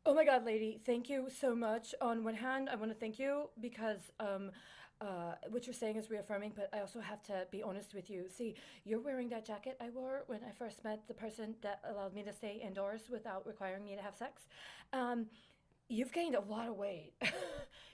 Oh my God, lady, thank you so much. On one hand, I want to thank you because what you're saying is reaffirming, but I also have to be honest with you. See, you're wearing that jacket I wore when I first met the person that allowed me to stay indoors without requiring me to have sex. Um, You've gained a lot of weight.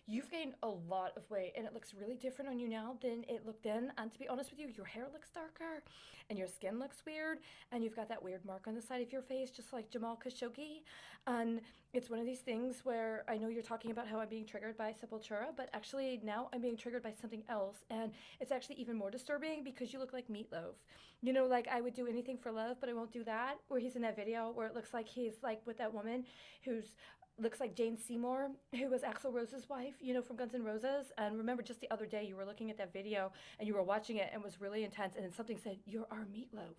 You've gained a lot of weight, and it looks really different on you now than it looked then. And to be honest with you, your hair looks darker, and your skin looks weird, and you've got that weird mark on the side of your face, just like Jamal Khashoggi. And it's one of these things where I know you're talking about how I'm being triggered by Sepultura, but actually now I'm being triggered by something else, and it's actually even more disturbing because you look like Meatloaf. You know, like I would do anything for love, but I won't do that. Where he's in that video where it looks like he's like with that woman who's looks like Jane Seymour, who was Axl Rose's wife, you know, from Guns N' Roses. And remember, just the other day, you were looking at that video and you were watching it and it was really intense. And then something said, "You're our meatloaf."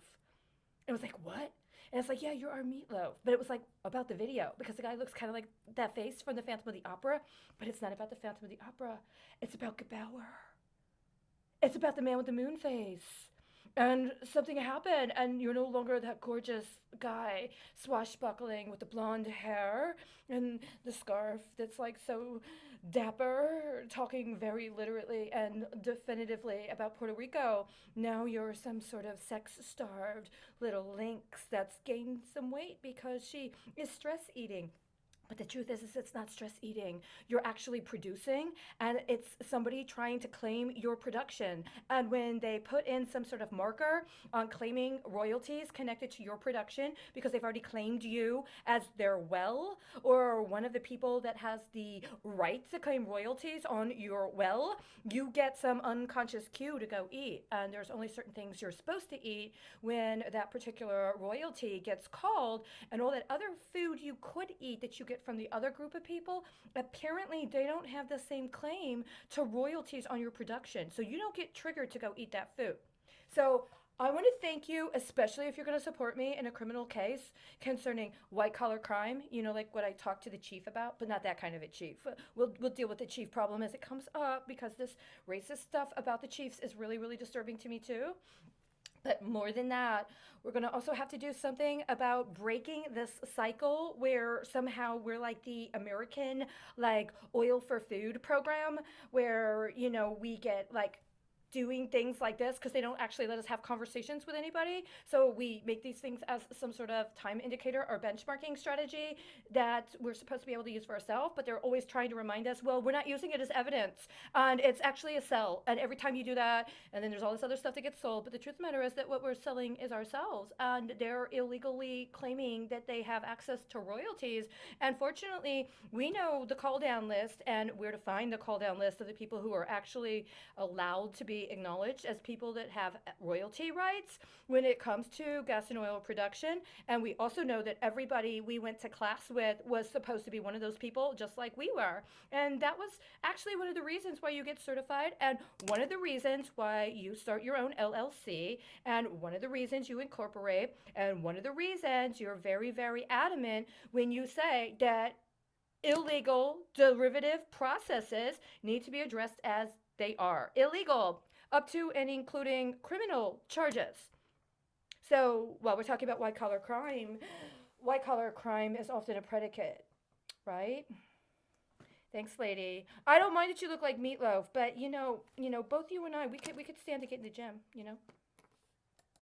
It was like, "What?" And it's like, "Yeah, you're our meatloaf." But it was like about the video because the guy looks kind of like that face from the Phantom of the Opera. But it's not about the Phantom of the Opera, it's about Gebauer. It's about the man with the moon face. And something happened, and you're no longer that gorgeous guy, swashbuckling with the blonde hair and the scarf that's like so dapper, talking very literally and definitively about Puerto Rico. Now you're some sort of sex starved little lynx that's gained some weight because she is stress eating. But the truth is it's not stress eating. You're actually producing, and it's somebody trying to claim your production. And when they put in some sort of marker on claiming royalties connected to your production because they've already claimed you as their well, or one of the people that has the right to claim royalties on your well, you get some unconscious cue to go eat. And there's only certain things you're supposed to eat when that particular royalty gets called, and all that other food you could eat that you get from the other group of people, apparently they don't have the same claim to royalties on your production. So you don't get triggered to go eat that food. So I want to thank you, especially if you're going to support me in a criminal case concerning white collar crime. You know, like what I talked to the chief about, but not that kind of a chief. We'll deal with the chief problem as it comes up because this racist stuff about the chiefs is really, really disturbing to me too. But more than that, we're going to also have to do something about breaking this cycle where somehow we're like the American like oil for food program where, you know, we get like doing things like this because they don't actually let us have conversations with anybody. So we make these things as some sort of time indicator or benchmarking strategy that we're supposed to be able to use for ourselves, but they're always trying to remind us, well, we're not using it as evidence. And it's actually a sell. And every time you do that, and then there's all this other stuff that gets sold. But the truth of the matter is that what we're selling is ourselves. And they're illegally claiming that they have access to royalties. And fortunately, we know the call down list and where to find the call down list of the people who are actually allowed to be acknowledged as people that have royalty rights when it comes to gas and oil production. And we also know that everybody we went to class with was supposed to be one of those people, just like we were. And that was actually one of the reasons why you get certified, and one of the reasons why you start your own LLC, and one of the reasons you incorporate, and one of the reasons you're very, very adamant when you say that illegal derivative processes need to be addressed as they are illegal, up to and including criminal charges. So while we're talking about white collar crime is often a predicate, right? Thanks, lady. I don't mind that you look like Meatloaf, but both you and I, we could stand to get in the gym.